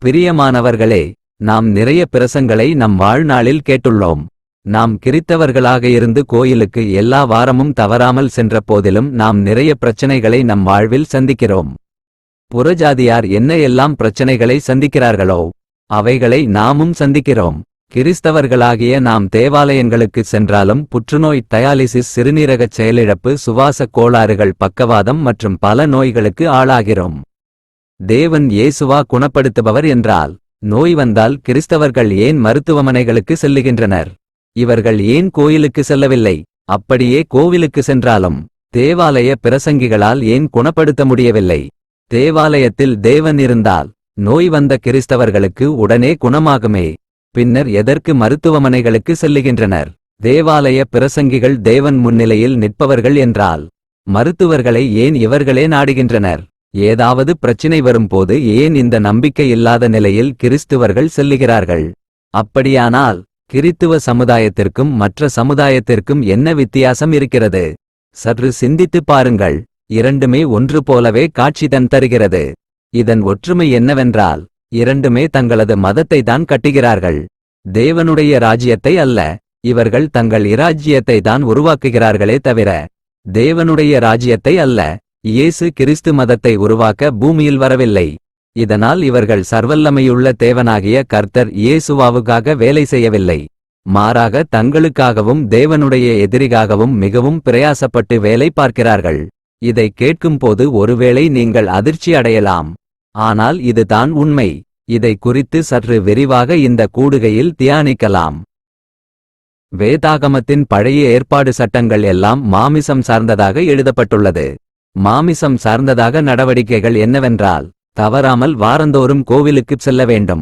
பிரியமானவர்களே, நாம் நிறைய பிரசங்களை நம் வாழ்நாளில் கேட்டுள்ளோம். நாம் கிறித்தவர்களாக இருந்து கோயிலுக்கு எல்லா வாரமும் தவறாமல் சென்ற போதிலும் நாம் நிறைய பிரச்சனைகளை நம் வாழ்வில் சந்திக்கிறோம். புறஜாதியார் என்ன எல்லாம் பிரச்சனைகளை சந்திக்கிறார்களோ அவைகளை நாமும் சந்திக்கிறோம். கிறிஸ்தவர்களாகிய நாம் தேவாலயங்களுக்கு சென்றாலும் புற்றுநோய், டயாலிசிஸ், சிறுநீரகச் செயலிழப்பு, சுவாசக் கோளாறுகள், பக்கவாதம் மற்றும் பல நோய்களுக்கு ஆளாகிறோம். தேவன் இயேசுவா குணப்படுத்துபவர் என்றால், நோய் வந்தால் கிறிஸ்தவர்கள் ஏன் மருத்துவமனைகளுக்கு செல்லுகின்றனர்? இவர்கள் ஏன் கோயிலுக்கு செல்லவில்லை? அப்படியே கோவிலுக்கு சென்றாலும் தேவாலய பிரசங்கிகளால் ஏன் குணப்படுத்த முடியவில்லை? தேவாலயத்தில் தேவன் இருந்தால் நோய் வந்த கிறிஸ்தவர்களுக்கு உடனே குணமாகுமே. பின்னர் எதற்கு மருத்துவமனைகளுக்கு செல்லுகின்றனர்? தேவாலய பிரசங்கிகள் தேவன் முன்னிலையில் நிற்பவர்கள் என்றால் மருத்துவர்களை ஏன் இவர்களே நாடுகின்றனர்? ஏதாவது பிரச்சினை வரும்போது ஏன் இந்த நம்பிக்கை இல்லாத நிலையில் கிறிஸ்துவர்கள் செல்லுகிறார்கள்? அப்படியானால் கிறித்துவ சமுதாயத்திற்கும் மற்ற சமுதாயத்திற்கும் என்ன வித்தியாசம் இருக்கிறது? சற்று சிந்தித்துப் பாருங்கள். இரண்டுமே ஒன்று போலவே காட்சி தருகிறது. இதன் ஒற்றுமை என்னவென்றால், இரண்டுமே தங்களது மதத்தை தான் கட்டுகிறார்கள். தேவனுடைய ராஜ்யத்தை அல்ல. இவர்கள் தங்கள் இராஜ்யத்தை தான் உருவாக்குகிறார்களே தவிர தேவனுடைய ராஜ்யத்தை அல்ல. இயேசு கிறிஸ்து மதத்தை உருவாக்க பூமியில் வரவில்லை. இதனால் இவர்கள் சர்வல்லமையுள்ள தேவனாகிய கர்த்தர் இயேசுவாவுக்காக வேலை செய்யவில்லை. மாறாக தங்களுக்காகவும் தேவனுடைய எதிரிகாகவும் மிகவும் பிரயாசப்பட்டு வேலை பார்க்கிறார்கள். இதை கேட்கும்போது ஒருவேளை நீங்கள் அதிர்ச்சி அடையலாம். ஆனால் இதுதான் உண்மை. இதை குறித்து சற்று விரிவாக இந்த கூடுகையில் தியானிக்கலாம். வேதாகமத்தின் பழைய ஏற்பாடு சட்டங்கள் எல்லாம் மாமிசம் சார்ந்ததாக எழுதப்பட்டுள்ளது. மாமிசம் சார்ந்ததாக நடவடிக்கைகள் என்னவென்றால், தவறாமல் வாரந்தோறும் கோவிலுக்குச் செல்ல வேண்டும்.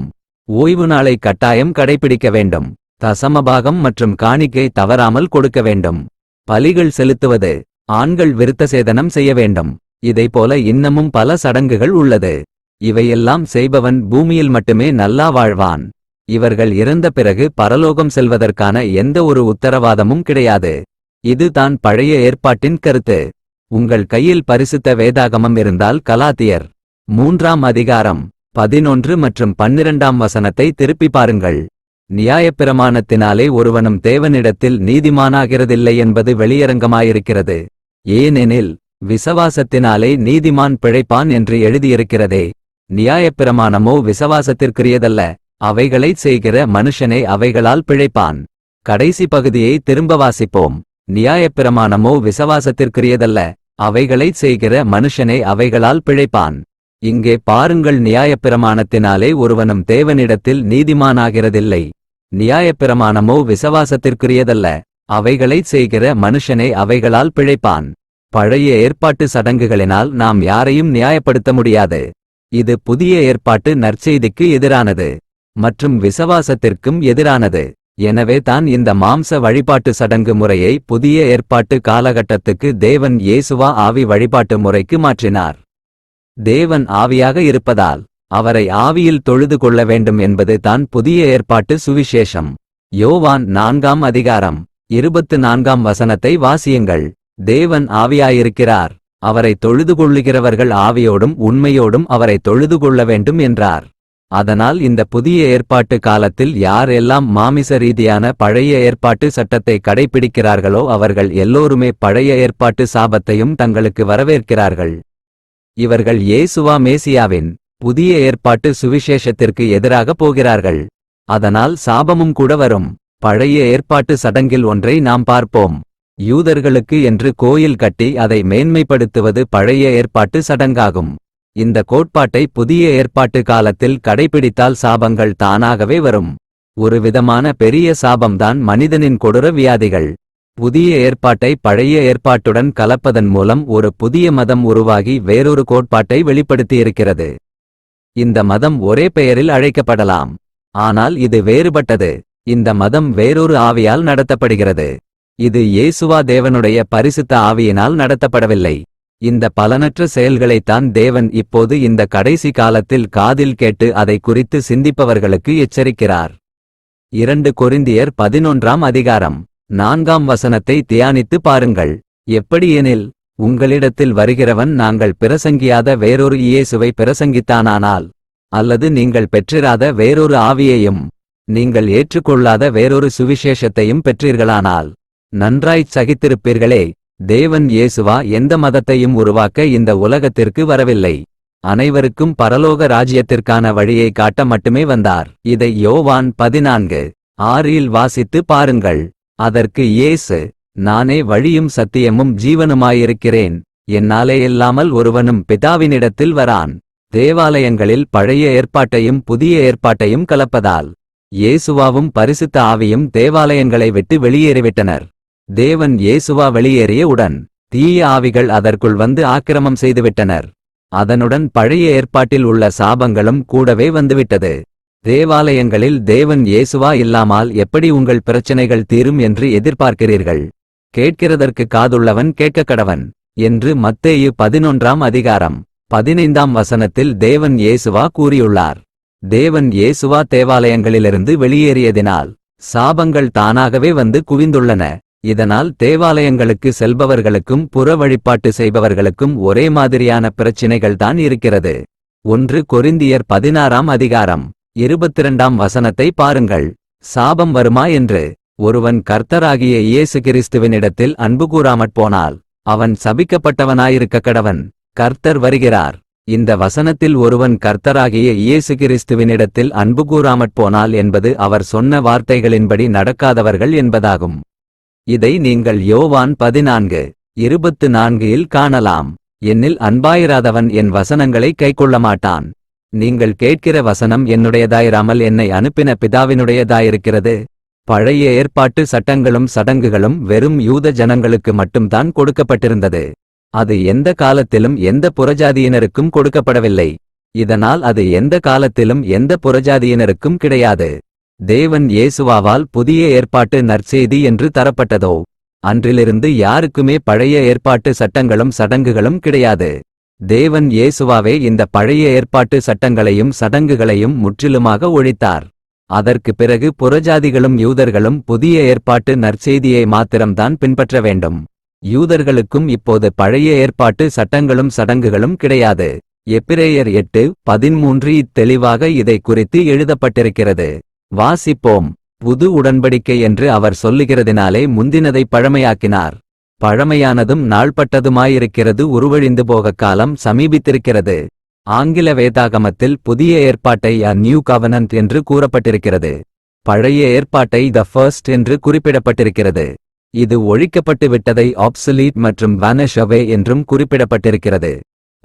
ஓய்வு நாளை கட்டாயம் கடைபிடிக்க வேண்டும். தசமபாகம் மற்றும் காணிக்கை தவறாமல் கொடுக்க வேண்டும். பலிகள் செலுத்துவது, ஆண்கள் விருத்தசேதனம் செய்ய வேண்டும். இதைப்போல இன்னமும் பல சடங்குகள் உள்ளது. இவையெல்லாம் செய்பவன் பூமியில் மட்டுமே நல்லா வாழ்வான். இவர்கள் இறந்த பிறகு பரலோகம் செல்வதற்கான எந்த ஒரு உத்தரவாதமும் கிடையாது. இது தான் பழைய ஏற்பாட்டின் கருத்து. உங்கள் கையில் பரிசுத்த வேதாகமம் இருந்தால் கலாத்தியர் 3ஆம் அதிகாரம் 11 மற்றும் 12ஆம் வசனத்தை திருப்பி பாருங்கள். நியாயப்பிரமாணத்தினாலே ஒருவனும் தேவனிடத்தில் நீதிமானாகிறதில்லை என்பது வெளியரங்கமாயிருக்கிறது. ஏனெனில் விசவாசத்தினாலே நீதிமான் பிழைப்பான் என்று எழுதியிருக்கிறதே. நியாயப்பிரமாணமோ விசவாசத்திற்குரியதல்ல, அவைகளைச் செய்கிற மனுஷனே அவைகளால் பிழைப்பான். கடைசி பகுதியை திரும்ப வாசிப்போம். நியாயப்பிரமாணமோ விசவாசத்திற்குரியதல்ல, அவைகளைச் செய்கிற மனுஷனே அவைகளால் பிழைப்பான். இங்கே பாருங்கள், நியாயப்பிரமாணத்தினாலே ஒருவனும் தேவனிடத்தில் நீதிமானாகிறதில்லை. நியாயப்பிரமாணமோ விசவாசத்திற்குரியதல்ல, அவைகளைச் செய்கிற மனுஷனே அவைகளால் பிழைப்பான். பழைய ஏற்பாட்டு சடங்குகளினால் நாம் யாரையும் நியாயப்படுத்த முடியாது. இது புதிய ஏற்பாட்டு நற்செய்திக்கு எதிரானது மற்றும் விசவாசத்திற்கும் எதிரானது. எனவே தான் இந்த மாம்ச வழிபாட்டு சடங்கு முறையை புதிய ஏற்பாட்டு காலகட்டத்துக்கு தேவன் இயேசுவா ஆவி வழிபாட்டு முறைக்கு மாற்றினார். தேவன் ஆவியாக இருப்பதால் அவரை ஆவியில் தொழுது கொள்ள வேண்டும் என்பது தான் புதிய ஏற்பாட்டு சுவிசேஷம். யோவான் 4ஆம் அதிகாரம் 24ஆம் வசனத்தை வாசியுங்கள். தேவன் ஆவியாயிருக்கிறார், அவரை தொழுது கொள்ளுகிறவர்கள் ஆவியோடும் உண்மையோடும் அவரை தொழுது கொள்ள வேண்டும் என்றார். அதனால் இந்த புதிய ஏற்பாட்டு காலத்தில் யார் எல்லாம் மாமிச ரீதியான பழைய ஏற்பாட்டு சட்டத்தை கடைபிடிக்கிறார்களோ அவர்கள் எல்லோருமே பழைய ஏற்பாட்டு சாபத்தையும் தங்களுக்கு வரவேற்கிறார்கள். இவர்கள் இயேசுவா மேசியாவின் புதிய ஏற்பாட்டு சுவிசேஷத்திற்கு எதிராக போகிறார்கள். அதனால் சாபமும் கூட வரும். பழைய ஏற்பாட்டு சடங்கில் ஒன்றை நாம் பார்ப்போம். யூதர்களுக்கு என்று கோயில் கட்டி அதை மேன்மைப்படுத்துவது பழைய ஏற்பாட்டு சடங்காகும். இந்த கோட்பாட்டை புதிய ஏற்பாட்டு காலத்தில் கடைபிடித்தால் சாபங்கள் தானாகவே வரும். ஒரு விதமான பெரிய சாபம்தான் மனிதனின் கொடூர வியாதிகள். புதிய ஏற்பாட்டை பழைய ஏற்பாட்டுடன் கலப்பதன் மூலம் ஒரு புதிய மதம் உருவாகி வேறொரு கோட்பாட்டை வெளிப்படுத்தியிருக்கிறது. இந்த மதம் ஒரே பெயரில் அழைக்கப்படலாம், ஆனால் இது வேறுபட்டது. இந்த மதம் வேறொரு ஆவியால் நடத்தப்படுகிறது. இது இயேசுவா தேவனுடைய பரிசுத்த ஆவியினால் நடத்தப்படவில்லை. இந்த பலனற்ற செயல்களைத்தான் தேவன் இப்போது இந்த கடைசி காலத்தில் காதில் கேட்டு அதை குறித்து சிந்திப்பவர்களுக்கு எச்சரிக்கிறார். 2 கொரிந்தியர் 11ஆம் அதிகாரம் 4ஆம் வசனத்தை தியானித்து பாருங்கள். எப்படியெனில், உங்களிடத்தில் வருகிறவன் நாங்கள் பிரசங்கியாத வேறொரு இயேசுவை பிரசங்கித்தானானால் அல்லது நீங்கள் பெற்றிராத வேறொரு ஆவியையும் நீங்கள் ஏற்றுக்கொள்ளாத வேறொரு சுவிசேஷத்தையும் பெற்றீர்களானால் நன்றாய்ச் சகித்திருப்பீர்களே. தேவன் இயேசுவா எந்த மதத்தையும் உருவாக்க இந்த உலகத்திற்கு வரவில்லை. அனைவருக்கும் பரலோக ராஜ்யத்திற்கான வழியை காட்ட மட்டுமே வந்தார். இதை யோவான் 14:6 வாசித்து பாருங்கள். அதற்கு இயேசு, நானே வழியும் சத்தியமும் ஜீவனுமாயிருக்கிறேன். என்னாலே இல்லாமல் ஒருவனும் பிதாவினிடத்தில் வரான். தேவாலயங்களில் பழைய ஏற்பாட்டையும் புதிய ஏற்பாட்டையும் கலப்பதால் இயேசுவாவும் பரிசுத்த ஆவியும் தேவாலயங்களை விட்டு வெளியேறிவிட்டனர். தேவன் இயேசுவா வெளியேறிய உடன் தீய ஆவிகள் அதற்குள் வந்து ஆக்கிரமம் செய்துவிட்டனர். அதனுடன் பழைய ஏற்பாட்டில் உள்ள சாபங்களும் கூடவே வந்துவிட்டது. தேவாலயங்களில் தேவன் இயேசுவா இல்லாமல் எப்படி உங்கள் பிரச்சனைகள் தீரும் என்று எதிர்பார்க்கிறீர்கள்? கேட்கிறதற்கு காதுள்ளவன் கேட்கக்கடவன் என்று மத்தேயு 11:15 தேவன் இயேசுவா கூறியுள்ளார். தேவன் இயேசுவா தேவாலயங்களிலிருந்து வெளியேறியதினால் சாபங்கள் தானாகவே வந்து குவிந்துள்ளன. இதனால் தேவாலயங்களுக்கு செல்பவர்களுக்கும் புற வழிபாட்டு செய்பவர்களுக்கும் ஒரே மாதிரியான பிரச்சினைகள் தான் இருக்கிறது. 1 கொரிந்தியர் 16:22 பாருங்கள். சாபம் வருமா என்று ஒருவன் கர்த்தராகிய இயேசு கிறிஸ்துவினிடத்தில் அன்பு கூறாமற் போனால் அவன் சபிக்கப்பட்டவனாயிருக்க கடவன். கர்த்தர் வருகிறார். இந்த வசனத்தில் ஒருவன் கர்த்தராகிய இயேசு கிறிஸ்துவினிடத்தில் அன்பு கூறாமற் போனால் என்பது அவர் சொன்ன வார்த்தைகளின்படி நடக்காதவர்கள் என்பதாகும். இதை நீங்கள் யோவான் 14:24 காணலாம். என்னில் அன்பாயிராதவன் என் வசனங்களை கைக்கொள்ளமாட்டான். நீங்கள் கேட்கிற வசனம் என்னுடையதாயிராமல் என்னை அனுப்பின பிதாவினுடையதாயிருக்கிறது. பழைய ஏற்பாட்டு சட்டங்களும் சடங்குகளும் வெறும் யூத ஜனங்களுக்கு மட்டும்தான் கொடுக்கப்பட்டிருந்தது. அது எந்த காலத்திலும் எந்த புறஜாதியினருக்கும் கொடுக்கப்படவில்லை. இதனால் அது எந்த காலத்திலும் எந்த புறஜாதியினருக்கும் கிடையாது. தேவன் இயேசுவாவால் புதிய ஏற்பாட்டு நற்செய்தி என்று தரப்பட்டதோ அன்றிலிருந்து யாருக்குமே பழைய ஏற்பாட்டு சட்டங்களும் சடங்குகளும் கிடையாது. தேவன் இயேசுவாவே இந்த பழைய ஏற்பாட்டு சட்டங்களையும் சடங்குகளையும் முற்றிலுமாக ஒழித்தார். அதற்கு பிறகு புறஜாதிகளும் யூதர்களும் புதிய ஏற்பாட்டு நற்செய்தியை மாத்திரம்தான் பின்பற்ற வேண்டும். யூதர்களுக்கும் இப்போது பழைய ஏற்பாட்டு சட்டங்களும் சடங்குகளும் கிடையாது. எபிரேயர் 8:13 தெளிவாக இதை குறித்து எழுதப்பட்டிருக்கிறது. வாசிப்போம். புது உடன்படிக்கை என்று அவர் சொல்லுகிறதினாலே முந்தினதை பழமையாக்கினார். பழமையானதும் நாள்பட்டதுமாயிருக்கிறது உருவழிந்து போக காலம் சமீபித்திருக்கிறது. ஆங்கில வேதாகமத்தில் புதிய ஏற்பாட்டை அ நியூ கவனன்ட் என்று கூறப்பட்டிருக்கிறது. பழைய ஏற்பாட்டை த ஃபர்ஸ்ட் என்று குறிப்பிடப்பட்டிருக்கிறது. இது ஒழிக்கப்பட்டு விட்டதை ஆப்சலீட் மற்றும் வானிஷ் அவே என்றும் குறிப்பிடப்பட்டிருக்கிறது.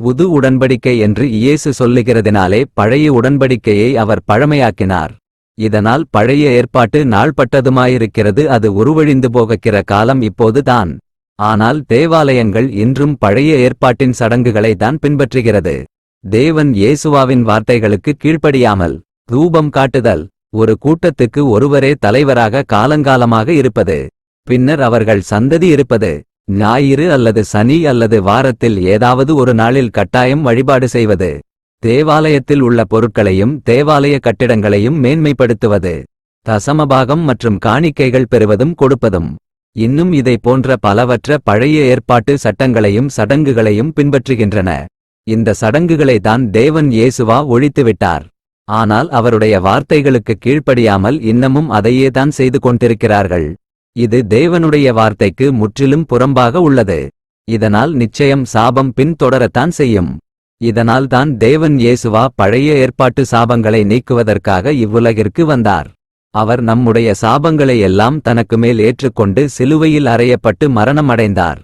புது உடன்படிக்கை என்று இயேசு சொல்லுகிறதினாலே பழைய உடன்படிக்கையை அவர் பழமையாக்கினார். இதனால் பழைய ஏற்பாட்டு நாள்பட்டதுமாயிருக்கிறது. அது உருவழிந்து போகிற காலம் இப்போதுதான். ஆனால் தேவாலயங்கள் இன்றும் பழைய ஏற்பாட்டின் சடங்குகளை தான் பின்பற்றுகிறது. தேவன் இயேசுவாவின் வார்த்தைகளுக்கு கீழ்ப்படியாமல் தூபம் காட்டுதல், ஒரு கூட்டத்துக்கு ஒருவரே தலைவராக காலங்காலமாக இருப்பது, பின்னர் அவர்கள் சந்ததி இருப்பது, ஞாயிறு அல்லது சனி அல்லது வாரத்தில் ஏதாவது ஒரு நாளில் கட்டாயம் வழிபாடு செய்வது, தேவாலயத்தில் உள்ள பொருட்களையும் தேவாலய கட்டிடங்களையும் மேன்மைப்படுத்துவது, தசமபாகம் மற்றும் காணிக்கைகள் பெறுவதும் கொடுப்பதும், இன்னும் இதை போன்ற பலவற்ற பழைய ஏற்பாட்டு சட்டங்களையும் சடங்குகளையும் பின்பற்றுகின்றன. இந்த சடங்குகளை தான் தேவன் இயேசுவா ஒழித்துவிட்டார். ஆனால் அவருடைய வார்த்தைகளுக்கு கீழ்ப்படியாமல் இன்னமும் அதையே தான் செய்து கொண்டிருக்கிறார்கள். இது தேவனுடைய வார்த்தைக்கு முற்றிலும் புறம்பாக உள்ளது. இதனால் நிச்சயம் சாபம் பின் தொடரத்தான் செய்யும். இதனால் தான் தேவன் இயேசுவா பழைய ஏற்பாட்டு சாபங்களை நீக்குவதற்காக இவ்வுலகிற்கு வந்தார். அவர் நம்முடைய சாபங்களை எல்லாம் தனக்கு மேல் ஏற்றுக்கொண்டு சிலுவையில் அறையப்பட்டு மரணம் அடைந்தார்.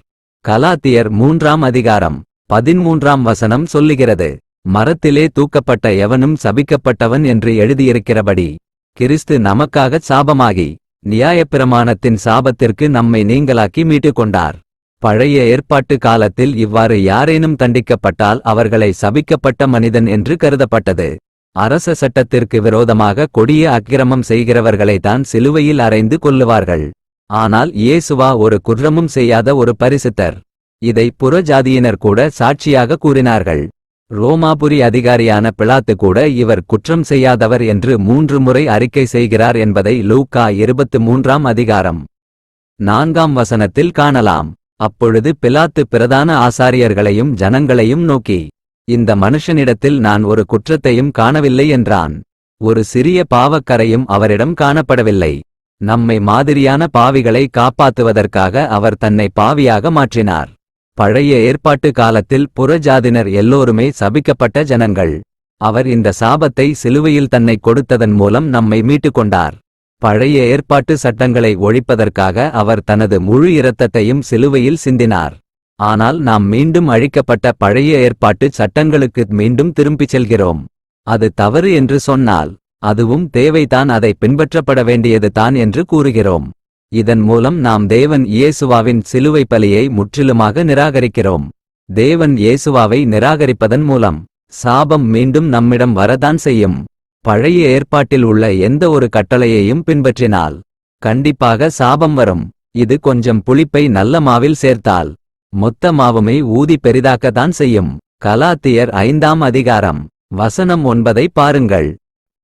கலாத்தியர் 3:13 சொல்லுகிறது, மரத்திலே தூக்கப்பட்ட எவனும் சபிக்கப்பட்டவன் என்று எழுதியிருக்கிறபடி கிறிஸ்து நமக்காகச் சாபமாகி நியாயப்பிரமாணத்தின் சாபத்திற்கு நம்மை நீங்களாக்கி மீட்டுக்கொண்டார். பழைய ஏற்பாட்டு காலத்தில் இவ்வாறு யாரேனும் தண்டிக்கப்பட்டால் அவர்களை சபிக்கப்பட்ட மனிதன் என்று கருதப்பட்டது. அரச சட்டத்திற்கு விரோதமாக கொடிய அக்கிரமம் செய்கிறவர்களைத்தான் சிலுவையில் அறைந்து கொல்லுவார்கள். ஆனால் இயேசுவா ஒரு குற்றமும் செய்யாத ஒரு பரிசுத்தர். இதை புறஜாதியினர் கூட சாட்சியாக கூறினார்கள். ரோமாபுரி அதிகாரியான பிலாத்து கூட இவர் குற்றம் செய்யாதவர் என்று 3 முறை அறிக்கை செய்கிறார் என்பதை லூக்கா 23:4 காணலாம். அப்பொழுது பிலாத்து பிரதான ஆசாரியர்களையும் ஜனங்களையும் நோக்கி, இந்த மனுஷனிடத்தில் நான் ஒரு குற்றத்தையும் காணவில்லை என்றான். ஒரு சிறிய பாவக்கரையும் அவரிடம் காணப்படவில்லை. நம்மை மாதிரியான பாவிகளை காப்பாத்துவதற்காக அவர் தன்னை பாவியாக மாற்றினார். பழைய ஏற்பாட்டு காலத்தில் புறஜாதினர் எல்லோருமே சபிக்கப்பட்ட ஜனங்கள். அவர் இந்த சாபத்தை சிலுவையில் தன்னை கொடுத்ததன் மூலம் நம்மை மீட்டுக்கொண்டார். பழைய ஏற்பாட்டு சட்டங்களை ஒழிப்பதற்காக அவர் தனது முழு இரத்தத்தையும் சிலுவையில் சிந்தினார். ஆனால் நாம் மீண்டும் அழிக்கப்பட்ட பழைய ஏற்பாட்டு சட்டங்களுக்கு மீண்டும் திரும்பிச் செல்கிறோம். அது தவறு என்று சொன்னால் அதுவும் தேவைதான், அதை பின்பற்றப்பட வேண்டியது தான் என்று கூறுகிறோம். இதன் மூலம் நாம் தேவன் இயேசுவாவின் சிலுவை பலியை முற்றிலுமாக நிராகரிக்கிறோம். தேவன் இயேசுவாவை நிராகரிப்பதன் மூலம் சாபம் மீண்டும் நம்மிடம் வரதான் செய்யும். பழைய ஏற்பாட்டில் உள்ள எந்த ஒரு கட்டளையையும் பின்பற்றினால் கண்டிப்பாக சாபம் வரும். இது கொஞ்சம் புளிப்பை நல்ல மாவில் சேர்த்தால் மொத்த மாவுமை ஊதி பெரிதாக்கத்தான் செய்யும். கலாத்தியர் 5ஆம் அதிகாரம் வசனம் 9 பாருங்கள்.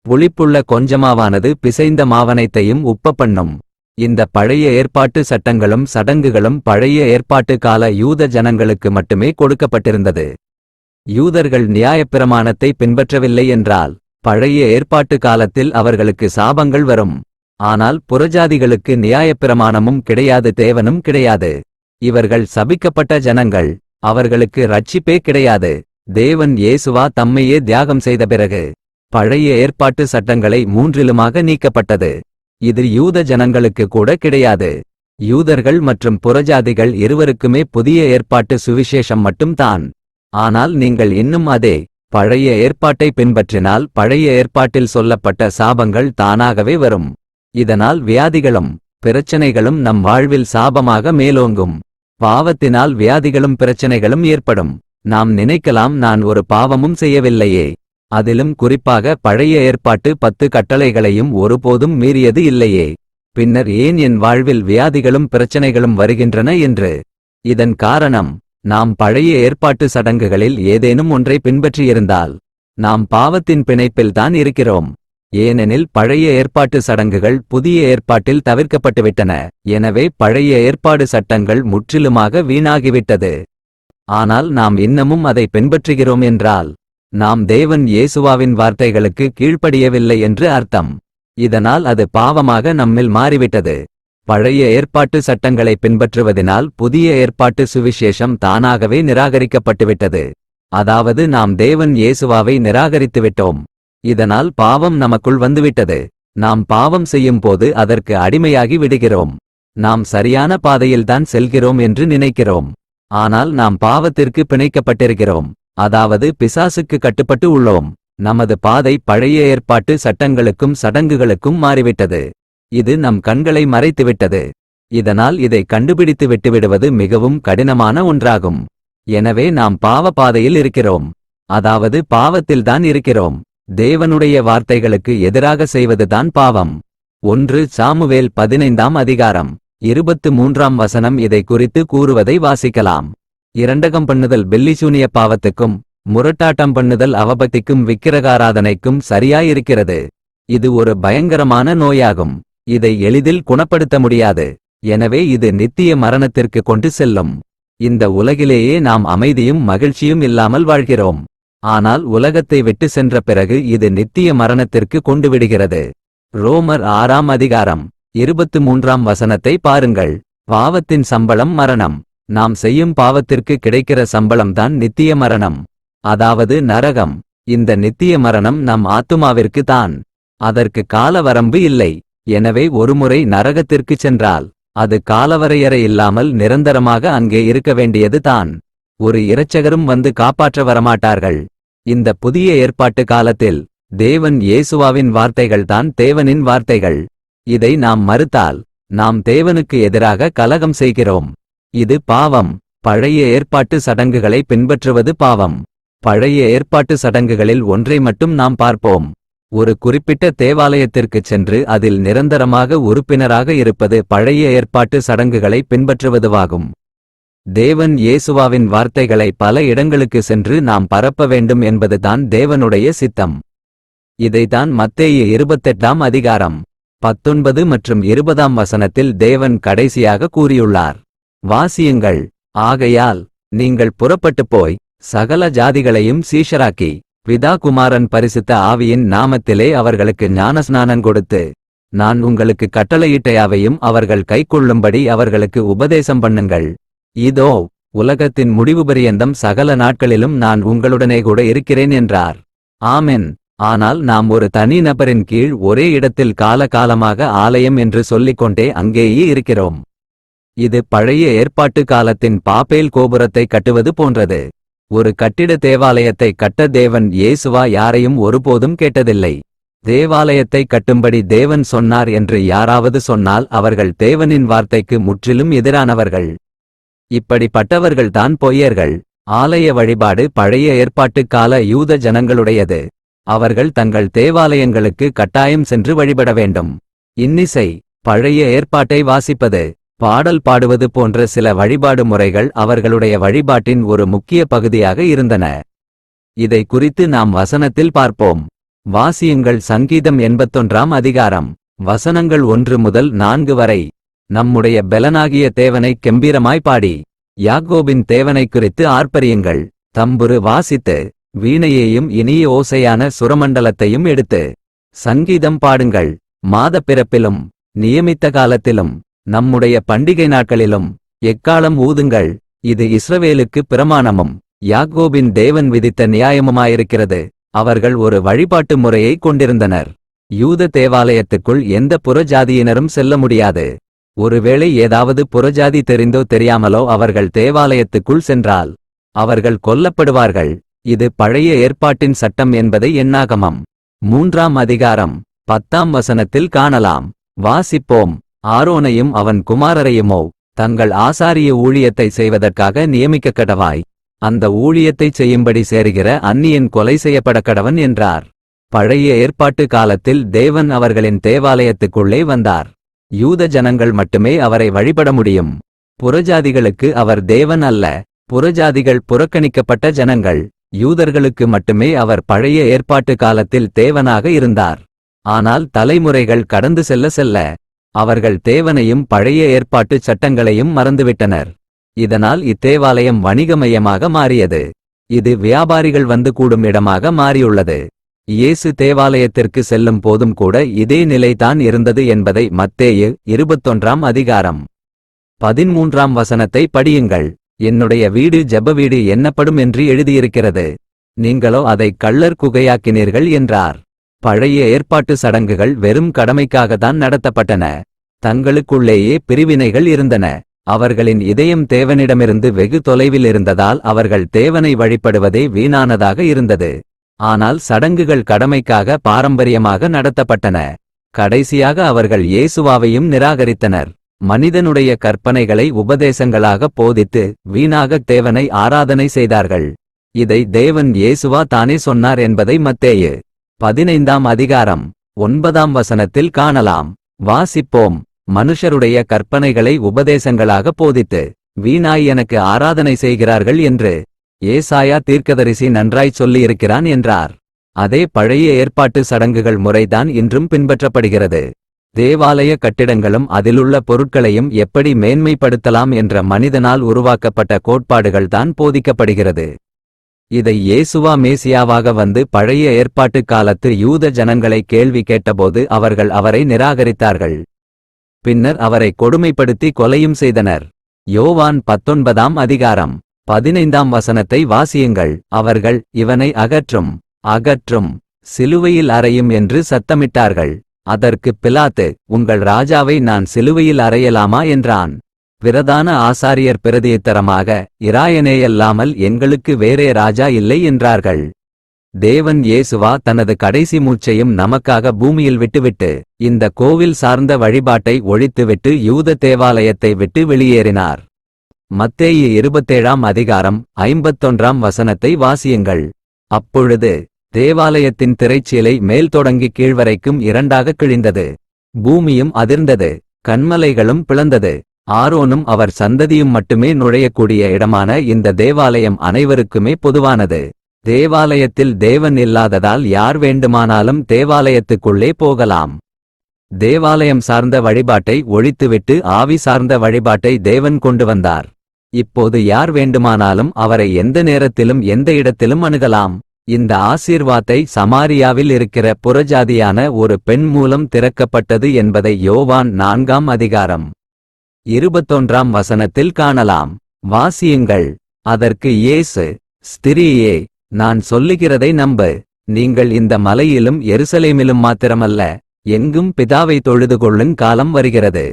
புளிப்புள்ள கொஞ்சமாவானது பிசைந்த மாவனைத்தையும் உப்ப பண்ணும். இந்த பழைய ஏற்பாட்டு சட்டங்களும் சடங்குகளும் பழைய ஏற்பாட்டு கால யூத ஜனங்களுக்கு மட்டுமே கொடுக்கப்பட்டிருந்தது. யூதர்கள் நியாயப்பிரமாணத்தை பின்பற்றவில்லை என்றால் பழைய ஏற்பாட்டு காலத்தில் அவர்களுக்கு சாபங்கள் வரும். ஆனால் புறஜாதிகளுக்கு நியாயப்பிரமாணமும் கிடையாது, தேவனும் கிடையாது. இவர்கள் சபிக்கப்பட்ட ஜனங்கள். அவர்களுக்கு ரட்சிப்பே கிடையாது. தேவன் இயேசுவா தம்மையே தியாகம் செய்த பிறகு பழைய ஏற்பாட்டு சட்டங்களை மூன்றிலுமாக நீக்கப்பட்டது. இது யூத ஜனங்களுக்கு கூட கிடையாது. யூதர்கள் மற்றும் புறஜாதிகள் இருவருக்குமே புதிய ஏற்பாட்டு சுவிசேஷம் மட்டும்தான். ஆனால் நீங்கள் இன்னும் அதே பழைய ஏற்பாட்டை பின்பற்றினால் பழைய ஏற்பாட்டில் சொல்லப்பட்ட சாபங்கள் தானாகவே வரும். இதனால் வியாதிகளும் பிரச்சனைகளும் நம் வாழ்வில் சாபமாக மேலோங்கும். பாவத்தினால் வியாதிகளும் பிரச்சனைகளும் ஏற்படும். நாம் நினைக்கலாம், நான் ஒரு பாவமும் செய்யவில்லையே, அதிலும் குறிப்பாக பழைய ஏற்பாட்டு 10 கட்டளைகளையும் ஒருபோதும் மீறியது இல்லையே, பின்னர் ஏன் என் வாழ்வில் வியாதிகளும் பிரச்சனைகளும் வருகின்றன என்று. இதன் காரணம், நாம் பழைய ஏற்பாட்டு சடங்குகளில் ஏதேனும் ஒன்றை பின்பற்றியிருந்தால் நாம் பாவத்தின் பிணைப்பில்தான் இருக்கிறோம். ஏனெனில் பழைய ஏற்பாட்டு சடங்குகள் புதிய ஏற்பாட்டில் தவிர்க்கப்பட்டுவிட்டன. எனவே பழைய ஏற்பாடு சட்டங்கள் முற்றிலுமாக வீணாகிவிட்டது. ஆனால் நாம் இன்னமும் அதை பின்பற்றுகிறோம் என்றால் நாம் தேவன் இயேசுவாவின் வார்த்தைகளுக்கு கீழ்ப்படியவில்லை என்று அர்த்தம். இதனால் அது பாவமாக நம்மில் மாறிவிட்டது. பழைய ஏற்பாட்டு சட்டங்களை பின்பற்றுவதினால் புதிய ஏற்பாட்டு சுவிசேஷம் தானாகவே நிராகரிக்கப்பட்டுவிட்டது. அதாவது நாம் தேவன் இயேசுவாவை நிராகரித்துவிட்டோம். இதனால் பாவம் நமக்குள் வந்துவிட்டது. நாம் பாவம் செய்யும் போது அதற்கு அடிமையாகி விடுகிறோம். நாம் சரியான பாதையில்தான் செல்கிறோம் என்று நினைக்கிறோம். ஆனால் நாம் பாவத்திற்கு பிணைக்கப்பட்டிருக்கிறோம். அதாவது பிசாசுக்கு கட்டுப்பட்டு உள்ளோம். நமது பாதை பழைய ஏற்பாட்டு சட்டங்களுக்கும் சடங்குகளுக்கும் மாறிவிட்டது. இது நம் கண்களை மறைத்துவிட்டது. இதனால் இதை கண்டுபிடித்து விட்டுவிடுவது மிகவும் கடினமான ஒன்றாகும். எனவே நாம் பாவ பாதையில் இருக்கிறோம். அதாவது பாவத்தில்தான் இருக்கிறோம். தேவனுடைய வார்த்தைகளுக்கு எதிராக செய்வதுதான் பாவம். 1 சாமுவேல் 15ஆம் அதிகாரம் 23ஆம் வசனம் இதை குறித்து கூறுவதை வாசிக்கலாம். இரண்டகம் பண்ணுதல் பெல்லிசூனிய பாவத்துக்கும் முரட்டாட்டம் பண்ணுதல் அவபக்திக்கும் விக்கிரகாராதனைக்கும் சரியாயிருக்கிறது. இது ஒரு பயங்கரமான நோயாகும். இதை எளிதில் குணப்படுத்த முடியாது. எனவே இது நித்திய மரணத்திற்கு கொண்டு செல்லும். இந்த உலகிலேயே நாம் அமைதியும் மகிழ்ச்சியும் இல்லாமல் வாழ்கிறோம். ஆனால் உலகத்தை விட்டு சென்ற பிறகு இது நித்திய மரணத்திற்கு கொண்டு விடுகிறது. ரோமர் 6ஆம் அதிகாரம் 23ஆம் வசனத்தை பாருங்கள். பாவத்தின் சம்பளம் மரணம். நாம் செய்யும் பாவத்திற்கு கிடைக்கிற சம்பளம்தான் நித்திய மரணம், அதாவது நரகம். இந்த நித்திய மரணம் நம் ஆத்துமாவிற்கு தான். அதற்கு காலவரம்பு இல்லை. எனவே ஒருமுறை நரகத்திற்கு சென்றால் அது காலவரையறை இல்லாமல் நிரந்தரமாக அங்கே இருக்க வேண்டியது தான். ஒரு இரட்சகரும் வந்து காப்பாற்ற வரமாட்டார்கள். இந்த புதிய ஏற்பாட்டு காலத்தில் தேவன் இயேசுவாவின் வார்த்தைகள்தான் தேவனின் வார்த்தைகள். இதை நாம் மறுத்தால் நாம் தேவனுக்கு எதிராக கலகம் செய்கிறோம். இது பாவம். பழைய ஏற்பாட்டு சடங்குகளை பின்பற்றுவது பாவம். பழைய ஏற்பாட்டு சடங்குகளில் ஒன்றை மட்டும் நாம் பார்ப்போம். ஒரு குறிப்பிட்ட தேவாலயத்திற்குச் சென்று அதில் நிரந்தரமாக உறுப்பினராக இருப்பது பழைய ஏற்பாட்டு சடங்குகளை பின்பற்றுவதுவாகும். தேவன் இயேசுவாவின் வார்த்தைகளை பல இடங்களுக்கு சென்று நாம் பரப்ப வேண்டும் என்பதுதான் தேவனுடைய சித்தம். இதைத்தான் மத்தேயு 28ஆம் அதிகாரம் 19 மற்றும் 20ஆம் வசனத்தில் தேவன் கடைசியாக கூறியுள்ளார். வாசியுங்கள். ஆகையால் நீங்கள் புறப்பட்டுப் போய் சகல ஜாதிகளையும் சீஷராக்கி பிதா குமாரன் பரிசுத்த ஆவியின் நாமத்திலே அவர்களுக்கு ஞானஸ்நானம் கொடுத்து நான் உங்களுக்கு கட்டளையிட்ட யாவையும் அவர்கள் கைக்கொள்ளும்படி அவர்களுக்கு உபதேசம் பண்ணுங்கள். இதோ உலகத்தின் முடிவு பரியந்தம் சகல நாட்களிலும் நான் உங்களுடனே கூட இருக்கிறேன் என்றார். ஆமென். ஆனால் நாம் ஒரு தனி நபரின் கீழ் ஒரே இடத்தில் காலகாலமாக ஆலயம் என்று சொல்லிக்கொண்டே அங்கேயே இருக்கிறோம். இது பழைய ஏற்பாட்டு காலத்தின் பாபேல் கோபுரத்தை கட்டுவது போன்றது. ஒரு கட்டிட தேவாலயத்தை கட்ட தேவன் இயேசுவா யாரையும் ஒருபோதும் கேட்டதில்லை. தேவாலயத்தை கட்டும்படி தேவன் சொன்னார் என்று யாராவது சொன்னால் அவர்கள் தேவனின் வார்த்தைக்கு முற்றிலும் எதிரானவர்கள். இப்படிப்பட்டவர்கள்தான் பொய்யர்கள். ஆலய வழிபாடு பழைய ஏற்பாட்டுக் கால யூத ஜனங்களுடையது. அவர்கள் தங்கள் தேவாலயங்களுக்கு கட்டாயம் சென்று வழிபட வேண்டும். இன்னிசை, பழைய ஏற்பாட்டை வாசிப்பது, பாடல் பாடுவது போன்ற சில வழிபாடு முறைகள் அவர்களுடைய வழிபாட்டின் ஒரு முக்கிய பகுதியாக இருந்தன. இதை குறித்து நாம் வசனத்தில் பார்ப்போம். வாசியுங்கள். சங்கீதம் 81ஆம் அதிகாரம், வசனங்கள் 1 முதல் 4 வரை. நம்முடைய பெலனாகிய தேவனை கெம்பீரமாய் பாடி யாக்கோபின் தேவனை குறித்து ஆர்ப்பரியுங்கள். தம்புரு வாசித்து வீணையையும் இனிய ஓசையான சுரமண்டலத்தையும் எடுத்து சங்கீதம் பாடுங்கள். மாதப்பிறப்பிலும் நியமித்த காலத்திலும் நம்முடைய பண்டிகை நாட்களிலும் எக்காலம் ஊதுங்கள். இது இஸ்ரவேலுக்கு பிரமாணமும் யாக்கோபின் தேவன் விதித்த நியாயமுமாயிருக்கிறது. அவர்கள் ஒரு வழிபாட்டு முறையை கொண்டிருந்தனர். யூத தேவாலயத்துக்குள் எந்த புறஜாதியினரும் செல்ல முடியாது. ஒருவேளை ஏதாவது புறஜாதி தெரிந்தோ தெரியாமலோ அவர்கள் தேவாலயத்துக்குள் சென்றால் அவர்கள் கொல்லப்படுவார்கள். இது பழைய ஏற்பாட்டின் சட்டம் என்பதை எண்ணாகமம் 3ஆம் அதிகாரம் 10ஆம் வசனத்தில் காணலாம். வாசிப்போம். ஆரோனையும் அவன் குமாரரையுமோ தங்கள் ஆசாரிய ஊழியத்தை செய்வதற்காக நியமிக்கக்கடவாய். அந்த ஊழியத்தை செய்யும்படி சேருகிற அந்நியன் கொலை செய்யப்படக்கடவன் என்றார். பழைய ஏற்பாட்டு காலத்தில் தேவன் அவர்களின் தேவாலயத்துக்குள்ளே வந்தார். யூத ஜனங்கள் மட்டுமே அவரை வழிபட முடியும். புறஜாதிகளுக்கு அவர் தேவன் அல்ல. புறஜாதிகள் புறக்கணிக்கப்பட்ட ஜனங்கள். யூதர்களுக்கு மட்டுமே அவர் பழைய ஏற்பாட்டு காலத்தில் தேவனாக இருந்தார். ஆனால் தலைமுறைகள் கடந்து செல்ல செல்ல அவர்கள் தேவனையும் பழைய ஏற்பாட்டு சட்டங்களையும் மறந்துவிட்டனர். இதனால் இத்தேவாலயம் வணிகமயமாக மாறியது. இது வியாபாரிகள் வந்து கூடும் இடமாக மாறியுள்ளது. இயேசு தேவாலயத்திற்கு செல்லும் போதும் கூட இதே நிலைதான் இருந்தது என்பதை மத்தேயு 21ஆம் அதிகாரம் 13ஆம் வசனத்தை படியுங்கள். என்னுடைய வீடு ஜெப வீடு என்னப்படும் என்று எழுதியிருக்கிறது. நீங்களோ அதை கள்ளர் குகையாக்கினீர்கள் என்றார். பழைய ஏற்பாட்டு சடங்குகள் வெறும் கடமைக்காகத்தான் நடத்தப்பட்டன. தங்களுக்குள்ளேயே பிரிவினைகள் இருந்தன. அவர்களின் இதயம் தேவனிடமிருந்து வெகு தொலைவில் இருந்ததால் அவர்கள் தேவனை வழிபடுவதே வீணானதாக இருந்தது. ஆனால் சடங்குகள் கடமைக்காக பாரம்பரியமாக நடத்தப்பட்டன. கடைசியாக அவர்கள் இயேசுவாவையும் நிராகரித்தனர். மனிதனுடைய கற்பனைகளை உபதேசங்களாக போதித்து வீணாக தேவனை ஆராதனை செய்தார்கள். இதை தேவன் இயேசுவா தானே சொன்னார் என்பதை மத்தேயு 15ஆம் அதிகாரம் 9ஆம் வசனத்தில் காணலாம். வாசிப்போம். மனுஷருடைய கற்பனைகளை உபதேசங்களாக போதித்து வீணாய் எனக்கு ஆராதனை செய்கிறார்கள் என்று ஏசாயா தீர்க்கதரிசி நன்றாய் சொல்லியிருக்கிறான் என்றார். அதே பழைய ஏற்பாட்டு சடங்குகள் முறைதான் இன்றும் பின்பற்றப்படுகிறது. தேவாலய கட்டிடங்களும் அதிலுள்ள பொருட்களையும் எப்படி மேன்மைப்படுத்தலாம் என்ற மனிதனால் உருவாக்கப்பட்ட கோட்பாடுகள்தான் போதிக்கப்படுகிறது. இதை இயேசுவா மேசியாவாக வந்து பழைய ஏற்பாட்டு காலத்து யூத ஜனங்களை கேள்வி கேட்டபோது அவர்கள் அவரை நிராகரித்தார்கள். பின்னர் அவரை கொடுமைப்படுத்தி கொலையும் செய்தனர். யோவான் 19ஆம் அதிகாரம் 15ஆம் வசனத்தை வாசியுங்கள். அவர்கள் இவனை அகற்றும் அகற்றும் சிலுவையில் அறையும் என்று சத்தமிட்டார்கள். அதற்கு பிலாத்து, உங்கள் ராஜாவை நான் சிலுவையில் அறையலாமா என்றான். பிரதான ஆசாரியர் பிரதியுத்தரமாக, இராயனேயல்லாமல் எங்களுக்கு வேறே ராஜா இல்லை என்றார்கள். தேவன் இயேசுவா தனது கடைசி மூச்சையும் நமக்காக பூமியில் விட்டுவிட்டு இந்த கோவில் சார்ந்த வழிபாட்டை ஒழித்துவிட்டு யூத தேவாலயத்தை விட்டு வெளியேறினார். மத்தேயு 27ஆம் அதிகாரம் 51ஆம் வசனத்தை வாசியுங்கள். அப்பொழுது தேவாலயத்தின் திரைச்சீலை மேல் தொடங்கி கீழ்வரைக்கும் இரண்டாக கிழிந்தது. பூமியும் அதிர்ந்தது. கன்மலைகளும் பிளந்தது. ஆரோனும் அவர் சந்ததியும் மட்டுமே நுழையக்கூடிய இடமான இந்த தேவாலயம் அனைவருக்குமே பொதுவானது. தேவாலயத்தில் தேவன் இல்லாததால் யார் வேண்டுமானாலும் தேவாலயத்துக்குள்ளே போகலாம். தேவாலயம் சார்ந்த வழிபாட்டை ஒழித்துவிட்டு ஆவி சார்ந்த வழிபாட்டை தேவன் கொண்டு வந்தார். இப்போது யார் வேண்டுமானாலும் அவரை எந்த நேரத்திலும் எந்த இடத்திலும் அணுகலாம். இந்த ஆசீர்வாத்தை சமாரியாவில் இருக்கிற புறஜாதியான ஒரு பெண் மூலம் திறக்கப்பட்டது என்பதை யோவான் 4ஆம் அதிகாரம் 21ஆம் வசனத்தில் காணலாம். வாசியுங்கள். அதற்கு இயேசு, ஸ்திரீயே, நான் சொல்லுகிறதை நம்பு. நீங்கள் இந்த மலையிலும் எருசலேமிலும் மாத்திரமல்ல, எங்கும் பிதாவை தொழுது கொள்ளும் காலம் வருகிறது.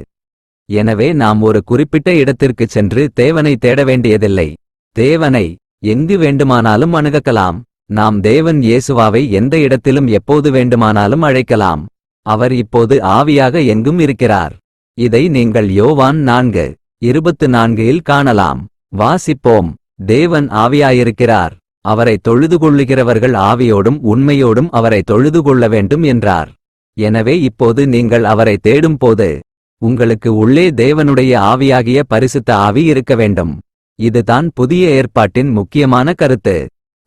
எனவே நாம் ஒரு குறிப்பிட்ட இடத்திற்குச் சென்று தேவனை தேட வேண்டியதில்லை. தேவனை எங்கு வேண்டுமானாலும் அணுகலாம். நாம் தேவன் இயேசுவாவை எந்த இடத்திலும் எப்போது வேண்டுமானாலும் அழைக்கலாம். அவர் இப்போது ஆவியாக எங்கும் இருக்கிறார். இதை நீங்கள் யோவான் 4:24இல் காணலாம். வாசிப்போம். தேவன் ஆவியாயிருக்கிறார். அவரை தொழுது கொள்ளுகிறவர்கள் ஆவியோடும் உண்மையோடும் அவரை தொழுது கொள்ள வேண்டும் என்றார். எனவே இப்போது நீங்கள் அவரை தேடும்போது உங்களுக்கு உள்ளே தேவனுடைய ஆவியாகிய பரிசுத்த ஆவி இருக்க வேண்டும். இதுதான் புதிய ஏற்பாட்டின் முக்கியமான கருத்து.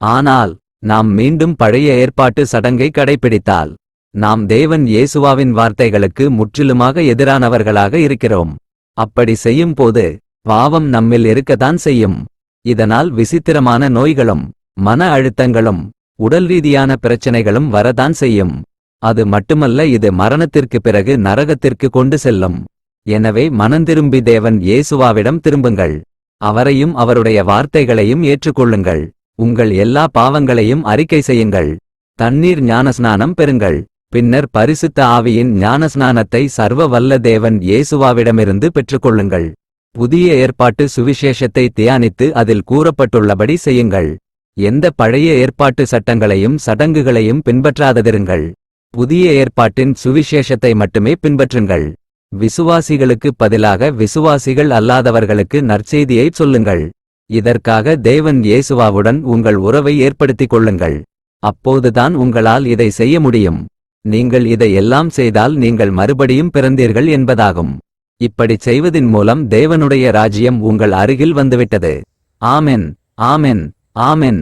ஆனால் நாம் மீண்டும் பழைய ஏற்பாட்டு சடங்கை கடைப்பிடித்தால் நாம் தேவன் இயேசுவாவின் வார்த்தைகளுக்கு முற்றிலுமாக எதிரானவர்களாக இருக்கிறோம். அப்படி செய்யும் போது பாவம் நம்மில் இருக்கத்தான் செய்யும். இதனால் விசித்திரமான நோய்களும் மன அழுத்தங்களும் உடல் ரீதியான பிரச்சனைகளும் வரதான் செய்யும். அது மட்டுமல்ல, இது மரணத்திற்கு பிறகு நரகத்திற்கு கொண்டு செல்லும். எனவே மனந்திரும்பி தேவன் இயேசுவாவிடம் திரும்புங்கள். அவரையும் அவருடைய வார்த்தைகளையும் ஏற்றுக்கொள்ளுங்கள். உங்கள் எல்லா பாவங்களையும் அறிக்கை செய்யுங்கள். தண்ணீர் ஞானஸ்நானம் பெறுங்கள். பின்னர் பரிசுத்த ஆவியின் ஞானஸ்நானத்தை சர்வ வல்ல தேவன் இயேசுவாவிடமிருந்து பெற்றுக்கொள்ளுங்கள். புதிய ஏற்பாட்டு சுவிசேஷத்தை தியானித்து அதில் கூறப்பட்டுள்ளபடி செய்யுங்கள். எந்த பழைய ஏற்பாட்டு சட்டங்களையும் சடங்குகளையும் பின்பற்றாததிருங்கள். புதிய ஏற்பாட்டின் சுவிசேஷத்தை மட்டுமே பின்பற்றுங்கள். விசுவாசிகளுக்கு பதிலாக விசுவாசிகள் அல்லாதவர்களுக்கு நற்செய்தியைச் சொல்லுங்கள். இதற்காக தேவன் இயேசுவாவுடன் உங்கள் உறவை ஏற்படுத்திக் கொள்ளுங்கள். அப்போதுதான் உங்களால் இதை செய்ய முடியும். நீங்கள் இதை எல்லாம் செய்தால் நீங்கள் மறுபடியும் பிறந்தீர்கள் என்பதாகும். இப்படிச் செய்வதின் மூலம் தேவனுடைய ராஜ்யம் உங்கள் அருகில் வந்துவிட்டது. ஆமென், ஆமென், ஆமென்.